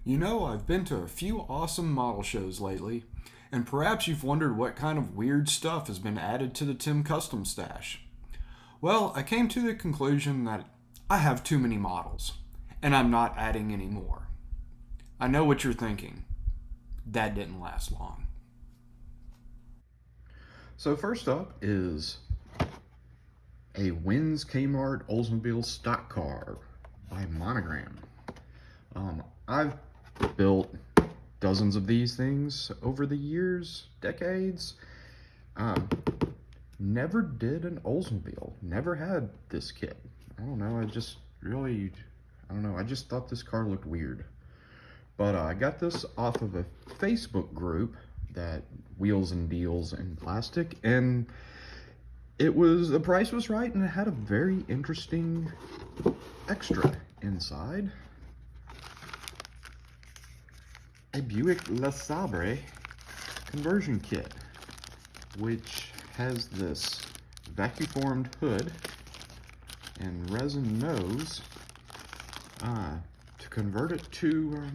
You know, I've been to a few awesome model shows lately, and perhaps you've wondered what kind of weird stuff has been added to the Tim Custom stash. Well, I came to the conclusion that I have too many models, and I'm not adding any more. I know what you're thinking. That didn't last long. So first up is a Wins Kmart Oldsmobile stock car by Monogram. I've built dozens of these things over the years, decades. Never did an Oldsmobile. Never had this kit. I don't know. I just thought this car looked weird. But I got this off of a Facebook group that wheels and deals in plastic, and the price was right, and it had a very interesting extra inside. A Buick LeSabre conversion kit, which has this vacuum-formed hood and resin nose to convert it to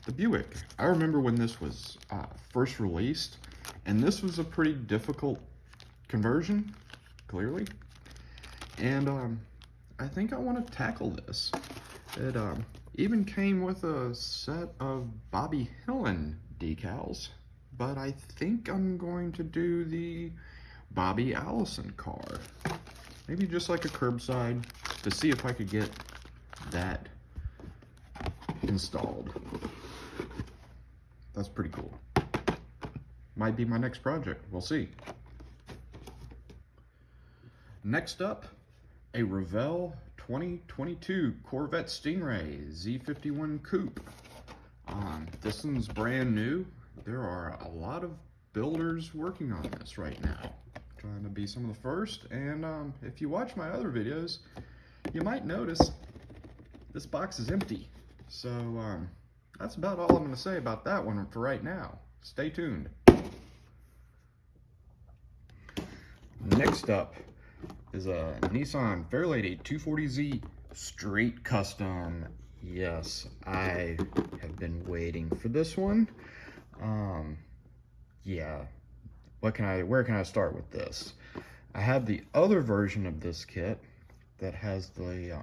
the Buick. I remember when this was first released, and this was a pretty difficult conversion, clearly. And I think I want to tackle this. It even came with a set of Bobby Hillin decals, but I think I'm going to do the Bobby Allison car. Maybe just like a curbside to see if I could get that installed. That's pretty cool. Might be my next project, we'll see. Next up, a Revell 2022 Corvette Stingray Z51 Coupe. This one's brand new. There are a lot of builders working on this right now. Trying to be some of the first, and if you watch my other videos, you might notice this box is empty. So that's about all I'm going to say about that one for right now. Stay tuned. Next up is a Nissan Fairlady 240Z Straight Custom. Yes, I have been waiting for this one. Yeah, where can I start with this? I have the other version of this kit that has the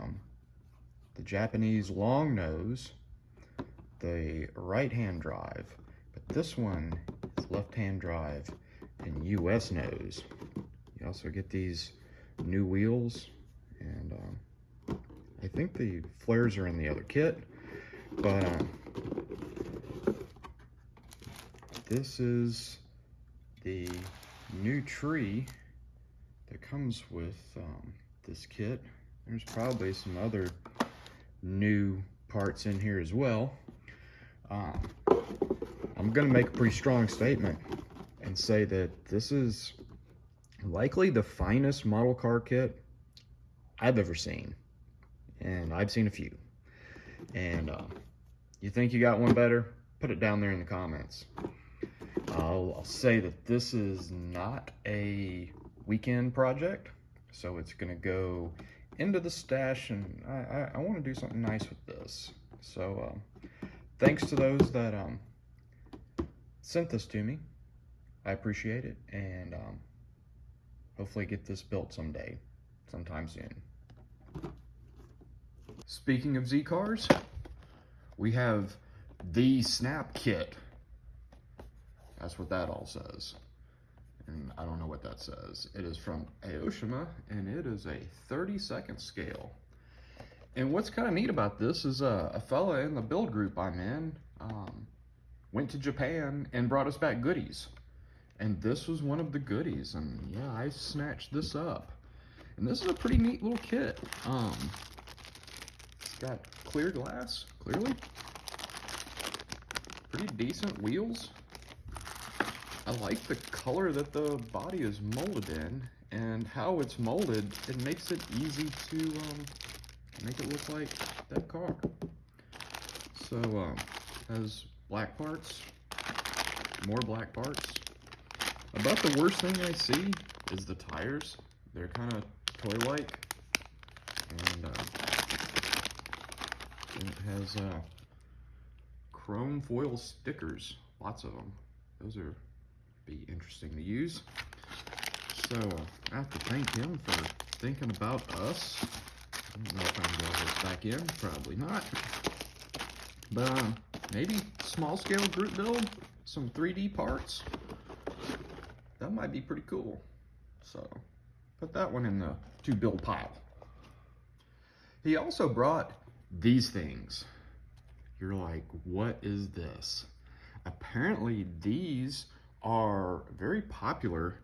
Japanese long nose, the right-hand drive, but this one is left-hand drive and US nose. You also get these new wheels, and I think the flares are in the other kit, but this is the new tree that comes with this kit. There's probably some other new parts in here as well. I'm gonna make a pretty strong statement and say that this is likely the finest model car kit I've ever seen, and I've seen a few. And you think you got one better? Put it down there in the comments. I'll say that this is not a weekend project, so it's gonna go into the stash, and I want to do something nice with this. So thanks to those that sent this to me. I appreciate it, and hopefully get this built sometime soon. Speaking of Z cars, we have the Snap Kit. That's what that all says. And I don't know what that says. It is from Aoshima, and it is a 30-second scale. And what's kind of neat about this is a fella in the build group I'm in went to Japan and brought us back goodies. And this was one of the goodies, and yeah, I snatched this up. And this is a pretty neat little kit. It's got clear glass, clearly. Pretty decent wheels. I like the color that the body is molded in, and how it's molded, it makes it easy to make it look like that car. So, has black parts, more black parts. About the worst thing I see is the tires. They're kind of toy-like, and it has chrome foil stickers, lots of them. Those are be interesting to use. So I have to thank him for thinking about us. I don't know if I can get this back in, probably not. But maybe small scale group build, some 3D parts. That might be pretty cool. So put that one in the to build pile. He also brought these things. You're like, what is this? Apparently these are very popular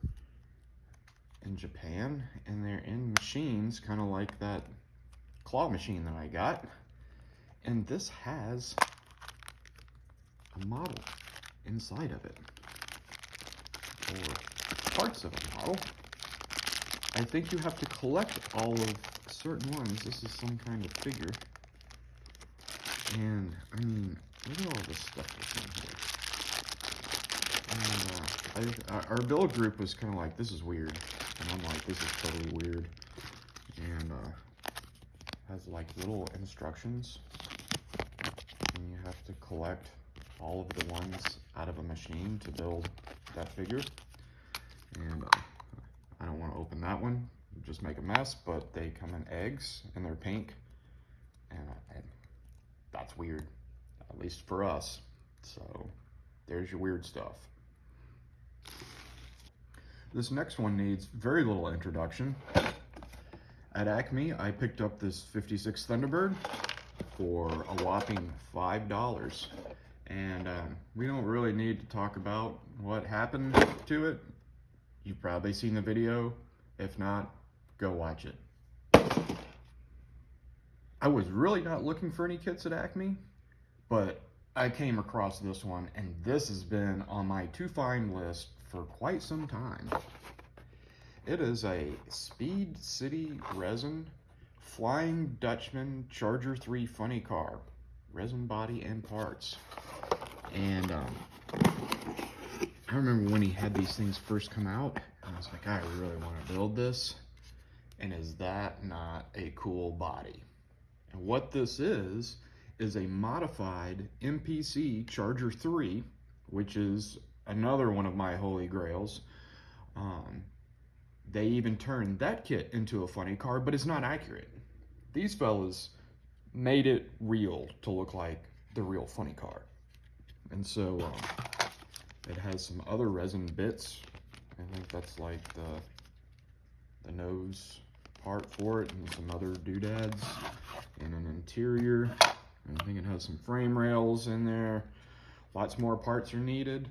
in Japan, and they're in machines, kind of like that claw machine that I got. And this has a model inside of it, or parts of a model. I think you have to collect all of certain ones. This is some kind of figure. And I mean, look at all this stuff that's in here. And our build group was kind of like, this is weird. And I'm like, this is totally weird. And has like little instructions. And you have to collect all of the ones out of a machine to build that figure. And I don't want to open that one, just make a mess, but they come in eggs and they're pink. And that's weird, at least for us. So there's your weird stuff. This next one needs very little introduction. At Acme, I picked up this 56 Thunderbird for a whopping $5. And we don't really need to talk about what happened to it. You've probably seen the video. If not, go watch it. I was really not looking for any kits at Acme, but I came across this one, and this has been on my to find list for quite some time. It is a Speed City resin Flying Dutchman Charger 3 funny car, resin body and parts. And I remember when he had these things first come out, and I was like, I really want to build this. And is that not a cool body? And what this is a modified MPC Charger 3, which is another one of my holy grails. They even turned that kit into a funny car, but it's not accurate. These fellas made it real to look like the real funny car. And so it has some other resin bits. I think that's like the nose part for it, and some other doodads, and an interior. And I think it has some frame rails in there. Lots more parts are needed.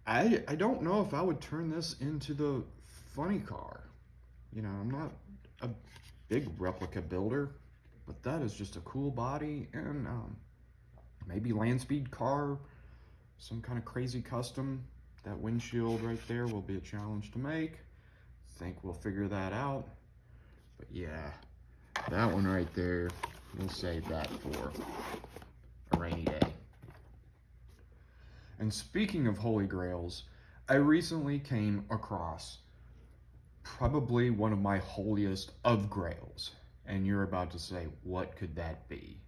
I don't know if I would turn this into the funny car. You know, I'm not a big replica builder, but that is just a cool body, and maybe land speed car, some kind of crazy custom. That windshield right there will be a challenge to make. Think we'll figure that out. But yeah, that one right there, we'll save that for a rainy day. And speaking of holy grails, I recently came across probably one of my holiest of grails. And you're about to say, what could that be?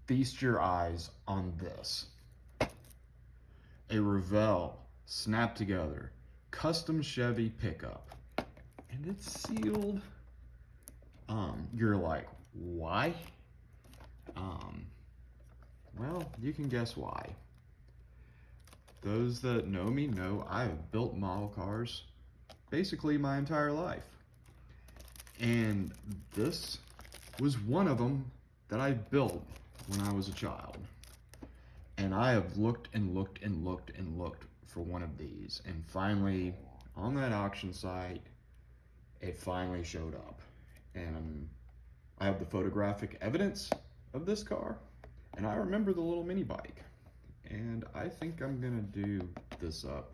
Feast your eyes on this. A Revell snap together custom Chevy pickup. And it's sealed. You're like, why? Well, you can guess why. Those that know me know I have built model cars basically my entire life. And this was one of them that I built when I was a child. And I have looked and looked and looked and looked for one of these. And finally, on that auction site, it finally showed up. And I have the photographic evidence of this car. And I remember the little mini bike. And I think I'm gonna do this up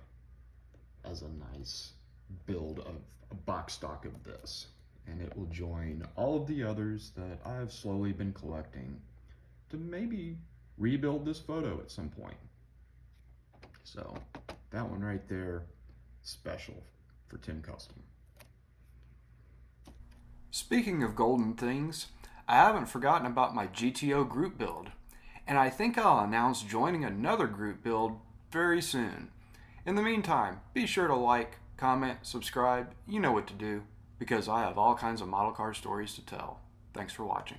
as a nice build of a box stock of this. And it will join all of the others that I've slowly been collecting to maybe rebuild this photo at some point. So that one right there special for Tim Custom. Speaking of golden things, I haven't forgotten about my GTO group build, and I think I'll announce joining another group build very soon. In the meantime, be sure to like, comment, subscribe, you know what to do, because I have all kinds of model car stories to tell. Thanks for watching.